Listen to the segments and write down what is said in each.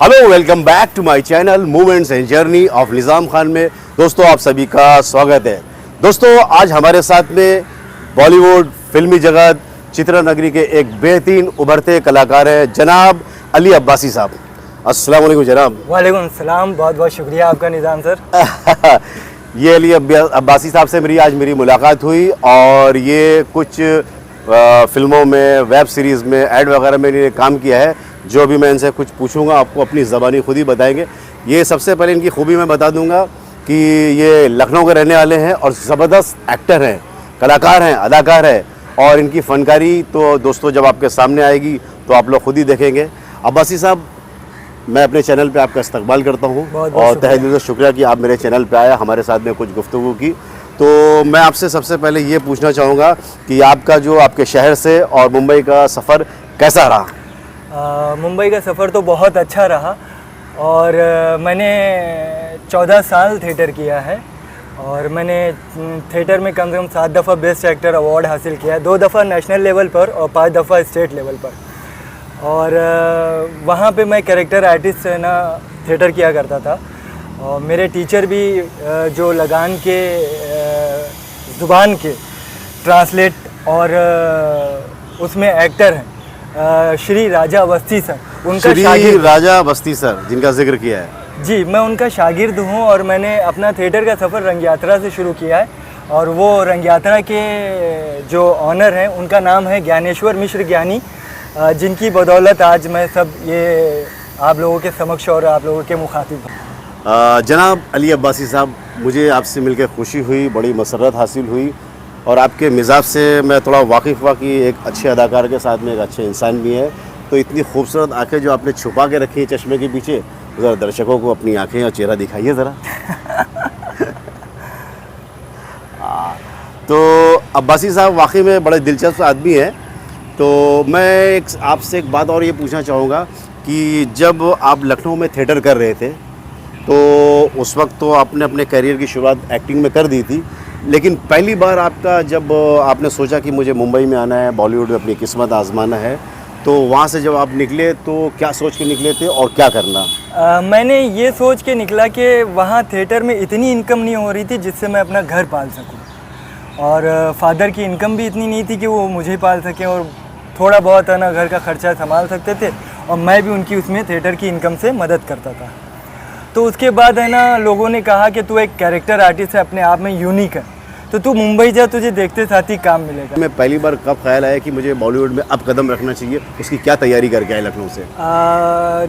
Hello, welcome back to my channel movements and journey of Nizam Khan में। दोस्तों, आप सभी का स्वागत है। दोस्तों, आज हमारे साथ में बॉलीवुड, फिल्मी जगत, चित्र नगरी के एक बेहतरीन उभरते कलाकार हैं जनाब अली अब्बासी साहब। अस्सलाम वालेकुम जनाब। वालेकुम सलाम, बहुत बहुत शुक्रिया आपका निज़ाम सर। ये अली अब्बासी साहब से मेरी मुलाकात हुई और ये कुछ फिल्मों में, वेब सीरीज़ में, ऐड वगैरह में इन्होंने काम किया है। जो भी मैं इनसे कुछ पूछूंगा आपको अपनी ज़बानी खुद ही बताएंगे। ये सबसे पहले इनकी खूबी मैं बता दूंगा कि ये लखनऊ के रहने वाले हैं और ज़बरदस्त एक्टर हैं, कलाकार हैं, अदाकार हैं। और इनकी फ़नकारी तो दोस्तों जब आपके सामने आएगी तो आप लोग खुद ही देखेंगे। अब्बासी साहब, मैं अपने चैनल पे आपका इस्तकबाल करता हूँ और तहे दिल से शुक्रिया कि आप मेरे चैनल पे आए, हमारे साथ में कुछ गुफ्तगू की। तो मैं आपसे सबसे पहले ये पूछना चाहूँगा कि आपका जो आपके शहर से और मुंबई का सफ़र कैसा रहा? मुंबई का सफ़र तो बहुत अच्छा रहा और मैंने 14 साल थिएटर किया है और मैंने थिएटर में कम से कम 7 दफ़ा बेस्ट एक्टर अवार्ड हासिल किया है, 2 दफ़ा नेशनल लेवल पर और 5 दफ़ा स्टेट लेवल पर। और वहाँ पे मैं कैरेक्टर आर्टिस्ट ना थिएटर किया करता था और मेरे टीचर भी जो लगान के ज़ुबान के ट्रांसलेट और उसमें एक्टर हैं श्री राजा अवस्थी सर, उनका श्री राजा अवस्थी सर जिनका जिक्र किया है जी, मैं उनका शागिर्द हूँ और मैंने अपना थिएटर का सफ़र रंग यात्रा से शुरू किया है। और वो रंग यात्रा के जो ऑनर हैं उनका नाम है ज्ञानेश्वर मिश्र ज्ञानी, जिनकी बदौलत आज मैं सब ये आप लोगों के समक्ष और आप लोगों के मुखातिब हूँ। जनाब अली अब्बासी साहब, मुझे आपसे मिलकर खुशी हुई, बड़ी मसरत हासिल हुई और आपके मिजाज से मैं थोड़ा वाकिफ़ हुआ कि एक अच्छे अदाकार के साथ में एक अच्छे इंसान भी है। तो इतनी खूबसूरत आंखें जो आपने छुपा के रखी है चश्मे के पीछे, ज़रा दर्शकों को अपनी आंखें और चेहरा दिखाइए ज़रा। तो अब्बासी साहब वाकई में बड़े दिलचस्प आदमी हैं। तो मैं आपसे एक बात और ये पूछना चाहूँगा कि जब आप लखनऊ में थिएटर कर रहे थे तो उस वक्त तो आपने अपने करियर की शुरुआत एक्टिंग में कर दी थी, लेकिन पहली बार आपका जब आपने सोचा कि मुझे मुंबई में आना है, बॉलीवुड में अपनी किस्मत आजमाना है, तो वहाँ से जब आप निकले तो क्या सोच के निकले थे और क्या करना? मैंने ये सोच के निकला कि वहाँ थिएटर में इतनी इनकम नहीं हो रही थी जिससे मैं अपना घर पाल सकूँ और फादर की इनकम भी इतनी नहीं थी कि वो मुझे पाल सकें और थोड़ा बहुत है ना घर का खर्चा संभाल सकते थे और मैं भी उनकी उसमें थिएटर की इनकम से मदद करता था। तो उसके बाद है ना लोगों ने कहा कि तू एक कैरेक्टर आर्टिस्ट है, अपने आप में यूनिक है, तो तू मुंबई जा, तुझे देखते साथ ही काम मिलेगा। मैं पहली बार कब ख्याल आया कि मुझे बॉलीवुड में अब कदम रखना चाहिए, उसकी क्या तैयारी करके आए लखनऊ से?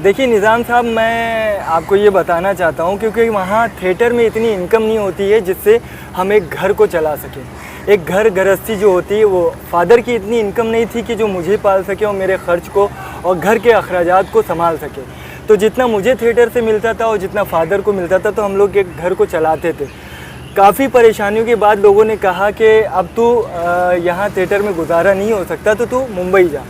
देखिए निज़ाम साहब, मैं आपको ये बताना चाहता हूँ क्योंकि वहाँ थिएटर में इतनी इनकम नहीं होती है जिससे हम एक घर को चला सकें। एक घर गृहस्थी जो होती है, वो फादर की इतनी इनकम नहीं थी कि जो मुझे पाल सके और मेरे खर्च को और घर के अखराजात को संभाल सके। तो जितना मुझे थिएटर से मिलता था और जितना फादर को मिलता था तो हम लोग एक घर को चलाते थे। काफ़ी परेशानियों के बाद लोगों ने कहा कि अब तू यहाँ थिएटर में गुजारा नहीं हो सकता तो तू मुंबई जा।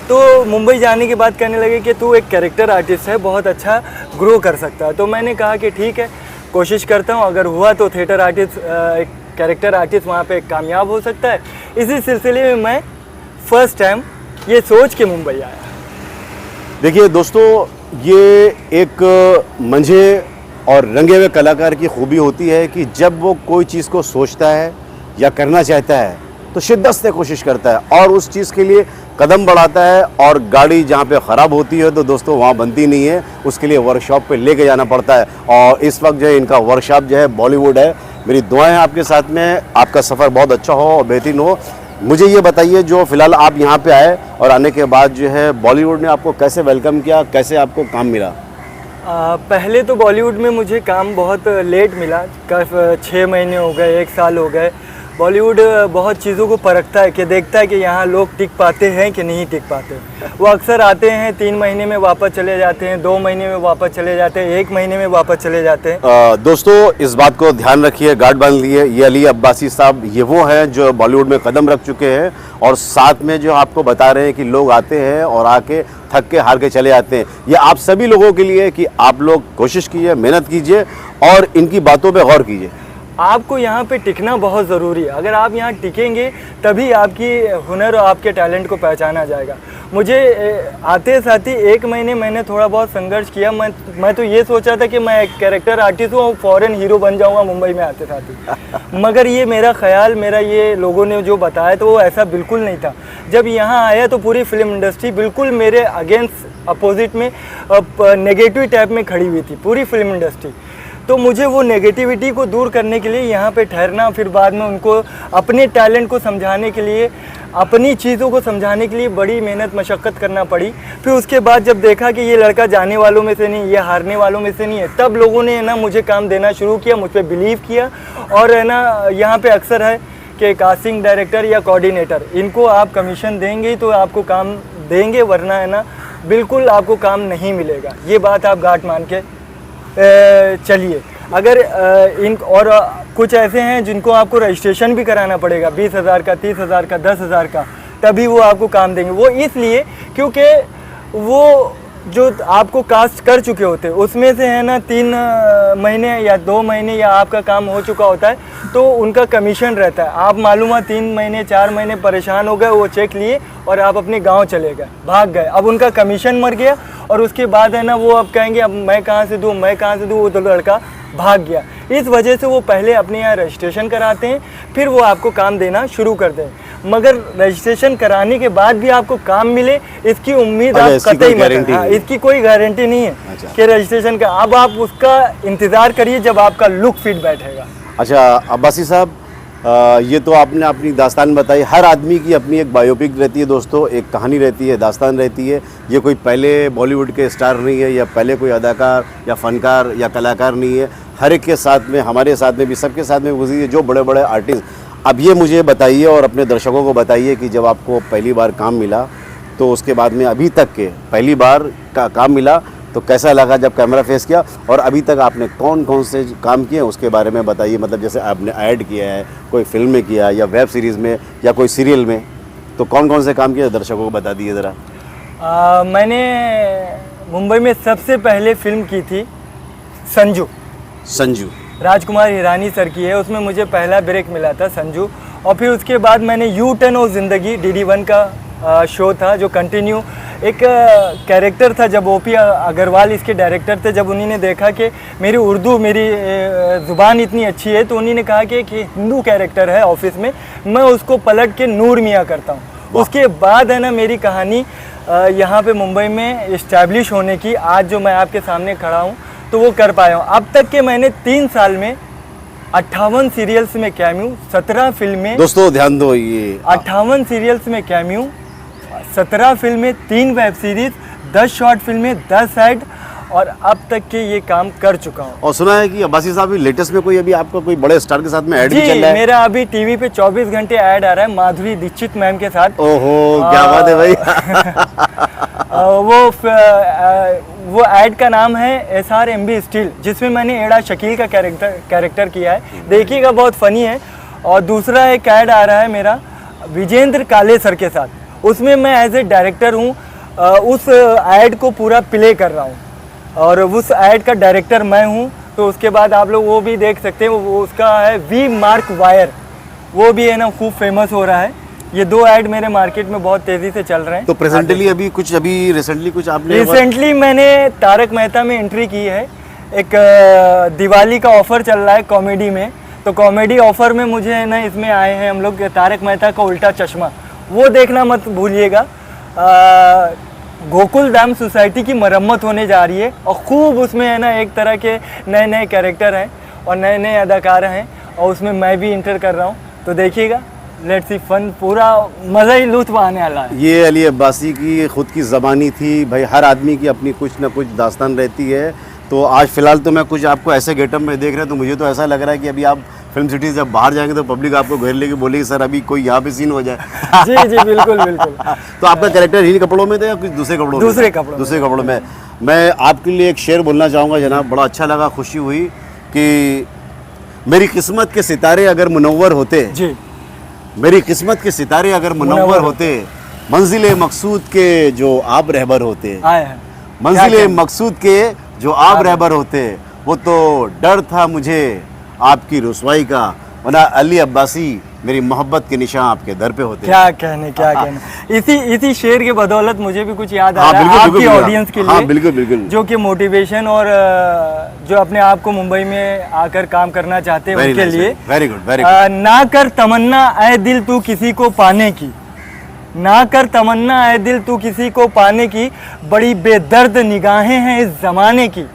तो मुंबई जाने के बाद कहने लगे कि तू एक कैरेक्टर आर्टिस्ट है, बहुत अच्छा ग्रो कर सकता है। तो मैंने कहा कि ठीक है, कोशिश करता हूँ, अगर हुआ तो थिएटर आर्टिस्ट, एक कैरेक्टर आर्टिस्ट वहाँ पे कामयाब हो सकता है। इसी सिलसिले में मैं फर्स्ट टाइम ये सोच के मुंबई आया। देखिए दोस्तों, ये एक मंझे और रंगे हुए कलाकार की खूबी होती है कि जब वो कोई चीज़ को सोचता है या करना चाहता है तो शिद्दत से कोशिश करता है और उस चीज़ के लिए कदम बढ़ाता है। और गाड़ी जहाँ पे ख़राब होती है तो दोस्तों वहाँ बनती नहीं है, उसके लिए वर्कशॉप पे लेके जाना पड़ता है। और इस वक्त जो है इनका वर्कशॉप जो है बॉलीवुड है। मेरी दुआएं हैं आपके साथ में, आपका सफ़र बहुत अच्छा हो और बेहतरीन हो। मुझे ये बताइए, जो फ़िलहाल आप यहाँ पे आए और आने के बाद जो है बॉलीवुड ने आपको कैसे वेलकम किया, कैसे आपको काम मिला? पहले तो बॉलीवुड में मुझे काम बहुत लेट मिला, 6 महीने हो गए, 1 साल हो गए। बॉलीवुड बहुत चीज़ों को परखता है कि देखता है कि यहाँ लोग टिक पाते हैं कि नहीं टिक पाते। वो अक्सर आते हैं, 3 महीने में वापस चले जाते हैं, 2 महीने में वापस चले जाते हैं, 1 महीने में वापस चले जाते हैं। दोस्तों इस बात को ध्यान रखिए, गार्ड बांध लिए। ये अली अब्बासी साहब, ये वो हैं जो बॉलीवुड में कदम रख चुके हैं और साथ में जो आपको बता रहे हैं कि लोग आते हैं और आके थक के हार के चले जाते हैं। ये आप सभी लोगों के लिए कि आप लोग कोशिश कीजिए, मेहनत कीजिए और इनकी बातों पे गौर कीजिए। आपको यहाँ पे टिकना बहुत ज़रूरी है। अगर आप यहाँ टिकेंगे तभी आपकी हुनर और आपके टैलेंट को पहचाना जाएगा। मुझे आते साथ ही 1 महीने मैंने थोड़ा बहुत संघर्ष किया। मैं तो ये सोचा था कि मैं एक कैरेक्टर आर्टिस्ट हूँ और फॉरेन हीरो बन जाऊँगा मुंबई में आते साथ ही, मगर ये मेरा ख्याल, मेरा ये लोगों ने जो बताया तो वो ऐसा बिल्कुल नहीं था। जब यहाँ आया तो पूरी फिल्म इंडस्ट्री बिल्कुल मेरे अगेंस्ट अपोजिट में नेगेटिव टाइप में खड़ी हुई थी, पूरी फिल्म इंडस्ट्री। तो मुझे वो नेगेटिविटी को दूर करने के लिए यहाँ पे ठहरना, फिर बाद में उनको अपने टैलेंट को समझाने के लिए, अपनी चीज़ों को समझाने के लिए बड़ी मेहनत मशक्क़त करना पड़ी। फिर उसके बाद जब देखा कि ये लड़का जाने वालों में से नहीं, ये हारने वालों में से नहीं है, तब लोगों ने ना मुझे काम देना शुरू किया, मुझ पर बिलीव किया। और है ना, यहाँ पे अक्सर है कि कास्टिंग डायरेक्टर या कोऑर्डिनेटर, इनको आप कमीशन देंगे ही तो आपको काम देंगे, वरना है ना बिल्कुल आपको काम नहीं मिलेगा। ये बात आप गांठ मान के चलिए। अगर इन और कुछ ऐसे हैं जिनको आपको रजिस्ट्रेशन भी कराना पड़ेगा 20,000 का, 30,000 का, 10,000 का, तभी वो आपको काम देंगे। वो इसलिए क्योंकि वो जो आपको कास्ट कर चुके होते हैं उसमें से है ना 3 महीने या 2 महीने या आपका काम हो चुका होता है तो उनका कमीशन रहता है। आप मालूम है 3 महीने 4 महीने परेशान हो गए, वो चेक लिए और आप अपने गांव चले गए, भाग गए, अब उनका कमीशन मर गया और उसके बाद है ना वो अब कहेंगे अब मैं कहाँ से दूँ, मैं कहाँ से दूँ, वो तो लड़का भाग गया। इस वजह से वो पहले अपने यहाँ रजिस्ट्रेशन कराते हैं, फिर वो आपको काम देना शुरू कर दें। मगर रजिस्ट्रेशन कराने के बाद भी आपको काम मिले इसकी उम्मीद आप कतई मत करें। हाँ, इसकी कोई गारंटी नहीं है कि रजिस्ट्रेशन का। अब आप उसका इंतज़ार करिए जब आपका लुक फिट बैठेगा। अच्छा अब्बासी साहब, ये तो आपने अपनी दास्तान बताई। हर आदमी की अपनी एक बायोपिक रहती है दोस्तों, एक कहानी रहती है, दास्तान रहती है। ये कोई पहले बॉलीवुड के स्टार नहीं है या पहले कोई अदाकार या फ़नकार या कलाकार नहीं है। हर एक के साथ में, हमारे साथ में भी, सबके साथ में गुजरी है जो बड़े बड़े आर्टिस्ट। अब ये मुझे बताइए और अपने दर्शकों को बताइए कि जब आपको पहली बार काम मिला तो उसके बाद में अभी तक के पहली बार का काम मिला तो कैसा लगा जब कैमरा फेस किया, और अभी तक आपने कौन कौन से काम किए उसके बारे में बताइए। मतलब जैसे आपने ऐड किया है, कोई फिल्म में किया या वेब सीरीज़ में या कोई सीरियल में, तो कौन कौन से काम किए दर्शकों को बता दिए ज़रा। मैंने मुंबई में सबसे पहले फिल्म की थी संजू, राजकुमार हिरानी सर की है, उसमें मुझे पहला ब्रेक मिला था संजू। और फिर उसके बाद मैंने यू टर्न ऑफ ज़िंदगी DD1 का शो था जो कंटिन्यू एक कैरेक्टर था। जब OP अग्रवाल इसके डायरेक्टर थे, जब उन्होंने देखा कि मेरी उर्दू, मेरी ज़ुबान इतनी अच्छी है तो उन्होंने कहा कि एक हिंदू कैरेक्टर है ऑफिस में, मैं उसको पलट के नूर मियाँ करता हूँ। उसके बाद है ना मेरी कहानी यहाँ पे मुंबई में इस्टेब्लिश होने की, आज जो मैं आपके सामने खड़ा हूँ तो वो कर पाया हूँ। अब तक के मैंने 3 साल में 58 सीरियल्स में कैमियो, 17 फिल्में, दोस्तों ध्यान दो, ये 58 सीरियल्स में कैमियो, 17 फिल्में, 3 वेब सीरीज, 10 शॉर्ट फिल्में, 10 ऐड, और अब तक के ये काम कर चुका हूँ। और सुना है कि अब्बासी साहब लेटेस्ट में कोई अभी आपका कोई बड़े स्टार के साथ में ऐड भी चल रहा है। मेरा अभी टीवी पे 24 घंटे ऐड आ रहा है माधुरी दीक्षित मैम के साथ। ओहो, क्या बात है भाई। वो ऐड का नाम है SRMB स्टील, जिसमें मैंने एड़ा शकील का कैरेक्टर किया है, देखिएगा बहुत फनी है। और दूसरा एक ऐड आ रहा है मेरा विजेंद्र काले सर के साथ, उसमें मैं एज ए डायरेक्टर हूँ, उस ऐड को पूरा प्ले कर रहा हूँ और उस ऐड का डायरेक्टर मैं हूँ। तो उसके बाद आप लोग वो भी देख सकते हैं, वो उसका है V मार्क वायर, वो भी है ना खूब फेमस हो रहा है। ये 2 ऐड मेरे मार्केट में बहुत तेज़ी से चल रहे हैं। तो प्रेजेंटली अभी रिसेंटली कुछ आपने? रिसेंटली मैंने तारक मेहता में एंट्री की है। एक दिवाली का ऑफ़र चल रहा है कॉमेडी में, तो कॉमेडी ऑफ़र में मुझे है ना इसमें आए हैं हम लोग तारक मेहता का उल्टा चश्मा, वो देखना मत भूलिएगा। गोकुल धाम सोसाइटी की मरम्मत होने जा रही है और खूब उसमें है ना एक तरह के नए नए कैरेक्टर हैं और नए नए अदाकार हैं और उसमें मैं भी इंटर कर रहा हूँ, तो देखिएगा, लेट्स सी फन, पूरा मज़ा ही लुत्फ़ आने वाला है। ये अली अब्बासी की खुद की ज़बानी थी भाई, हर आदमी की अपनी कुछ ना कुछ दास्तान रहती है। तो आज फ़िलहाल तो मैं कुछ आपको ऐसे गेटअप में देख रहा हूँ तो मुझे तो ऐसा लग रहा है कि अभी आप फिल्म सिटी जब बाहर जाएंगे तो पब्लिक आपको घेर लेके बोलेगी सर अभी कोई यहाँ पे सीन हो जाए। जी जी बिल्कुल बिल्कुल। तो आपका कैरेक्टर इन्हीं कपड़ों में था या कुछ दूसरे कपड़ों में? दूसरे कपड़ों में। मैं आपके लिए एक शेर बोलना चाहूँगा जनाब, बड़ा अच्छा लगा, खुशी हुई कि मेरी किस्मत के सितारे अगर मुनव्वर होते जी, मेरी किस्मत के सितारे अगर मुनव्वर होते, मंजिल मकसूद के जो आप रहबर होते, मंजिल मकसूद के जो आप रहबर होते, वो तो डर था मुझे आपकी रुसवाई का, वरना अली अब्बासी मेरी मोहब्बत के निशान आपके दर पे होते हैं। क्या कहने, इसी शेर के बदौलत मुझे भी कुछ याद आ हाँ, रहा है बिल्कुल, आपकी बिल्कुल, ऑडियंस के लिए। हाँ, बिल्कुल बिल्कुल। जो कि मोटिवेशन और जो अपने आप को मुंबई में आकर काम करना चाहते हैं उनके लिए। Very good very good. ना कर तमन्ना ऐ दिल तू किसी को पाने की, ना कर तमन्ना ऐ दिल तू किसी को पाने की, बड़ी बेदर्द निगाहें हैं इस ज़माने की,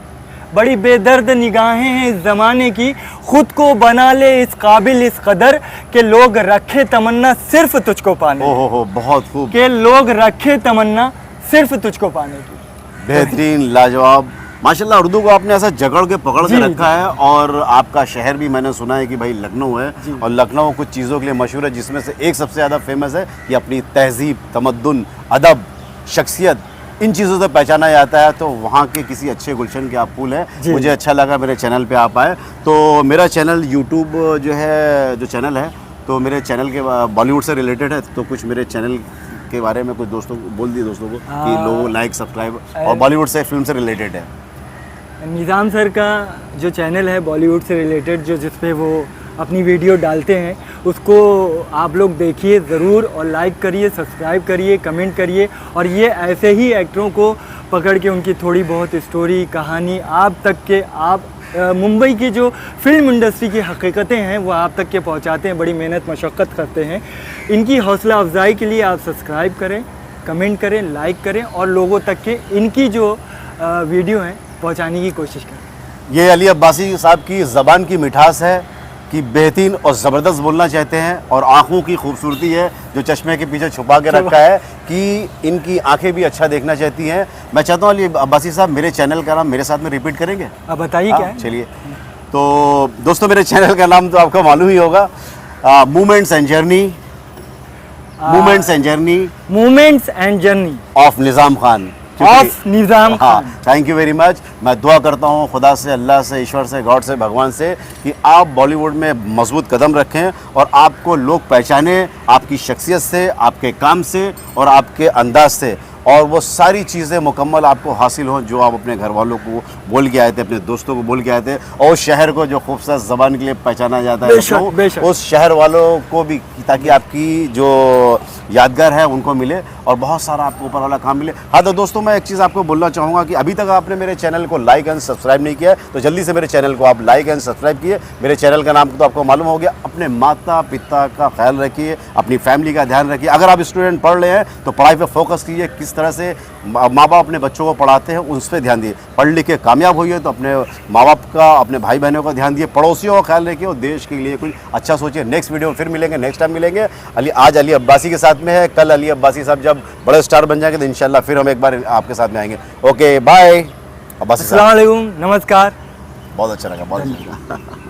बड़ी बेदर्द निगाहें हैं इस ज़माने की, खुद को बना ले इस काबिल इस कदर के लोग रखे तमन्ना सिर्फ तुझको पाने की। हो बहुत खूब, के लोग रखे तमन्ना सिर्फ तुझको पाने की। बेहतरीन, लाजवाब, माशाल्लाह। उर्दू को आपने ऐसा जकड़ के पकड़ के जी, रखा है। और आपका शहर भी मैंने सुना है कि भाई लखनऊ है, और लखनऊ कुछ चीज़ों के लिए मशहूर है, जिसमें से एक सबसे ज़्यादा फेमस है कि अपनी तहजीब, तमद्दुन, अदब, शख्सियत, इन चीज़ों से पहचाना जाता है। तो वहाँ के किसी अच्छे गुलशन के आप फूल हैं। मुझे अच्छा लगा मेरे चैनल पे आप आए। तो मेरा चैनल यूट्यूब जो है, जो चैनल है, तो मेरे चैनल के बॉलीवुड से रिलेटेड है। तो कुछ मेरे चैनल के बारे में कुछ दोस्तों को बोल दिए, दोस्तों को कि लोग लाइक सब्सक्राइब, और बॉलीवुड से, फिल्म से रिलेटेड है। निज़ाम सर का जो चैनल है बॉलीवुड से रिलेटेड, जो जिस पे वो अपनी वीडियो डालते हैं, उसको आप लोग देखिए ज़रूर, और लाइक करिए, सब्सक्राइब करिए, कमेंट करिए। और ये ऐसे ही एक्टरों को पकड़ के उनकी थोड़ी बहुत स्टोरी, कहानी आप तक के, आप मुंबई की जो फिल्म इंडस्ट्री की हकीकतें हैं वो आप तक के पहुंचाते हैं, बड़ी मेहनत मशक्क़त करते हैं। इनकी हौसला अफजाई के लिए आप सब्सक्राइब करें, कमेंट करें, लाइक करें, और लोगों तक के इनकी जो वीडियो हैं पहुंचाने की कोशिश करें। ये अली अब्बासी साहब की ज़बान की मिठास है कि बेहतरीन और ज़बरदस्त बोलना चाहते हैं, और आँखों की खूबसूरती है जो चश्मे के पीछे छुपा के रखा है कि इनकी आंखें भी अच्छा देखना चाहती हैं। मैं चाहता हूँ अली अब्बासी साहब मेरे चैनल का नाम मेरे साथ में रिपीट करेंगे? अब बताइए क्या है? चलिए, तो दोस्तों मेरे चैनल का नाम तो आपको मालूम ही होगा, movements and journey, movements and journey movements and journey of Nizam Khan, of Nizam हाँ, Khan. Thank you very much. मैं दुआ करता हूँ खुदा से, अल्लाह से, ईश्वर से, गॉड से, भगवान से कि आप बॉलीवुड में मजबूत कदम रखें और आपको लोग पहचाने आपकी शख्सियत से, आपके काम से और आपके अंदाज से, और वो सारी चीज़ें मुकम्मल आपको हासिल हों जो आप अपने घर वालों को बोल के आए थे, अपने दोस्तों को बोल के आए थे, और उस शहर को जो खूबसूरत ज़बान के लिए पहचाना जाता है बेशक, बेशक। उस शहर वालों को भी, ताकि आपकी जो यादगार है उनको मिले और बहुत सारा आपको ऊपर वाला काम मिले। हाँ, तो दोस्तों मैं एक चीज़ आपको बोलना चाहूँगा कि अभी तक आपने मेरे चैनल को लाइक एंड सब्सक्राइब नहीं किया है, तो जल्दी से मेरे चैनल को आप लाइक एंड सब्सक्राइब किए। मेरे चैनल का नाम तो आपको मालूम हो गया। अपने माता पिता का ख्याल रखिए, अपनी फैमिली का ध्यान रखिए। अगर आप स्टूडेंट पढ़ रहे हैं तो पढ़ाई पर फोकस कीजिए, किस तरह से माँ बाप अपने बच्चों को पढ़ाते हैं उस पर ध्यान दिए। पढ़ लिख के कामयाब होइए तो अपने माँ बाप का, अपने भाई बहनों का ध्यान दिए, पड़ोसियों का ख्याल रखिए और देश के लिए कुछ अच्छा सोचिए। नेक्स्ट वीडियो में फिर मिलेंगे, नेक्स्ट टाइम मिलेंगे। आज अली अब्बासी के साथ में है, कल अली अब्बासी साहब जब बड़े स्टार बन जाएंगे तो इंशाल्लाह फिर हम एक बार आपके साथ में आएंगे। ओके, बाय अब्बासी साहब। अस्सलाम वालेकुम, नमस्कार। बहुत अच्छा लगा, बहुत अच्छा लगा।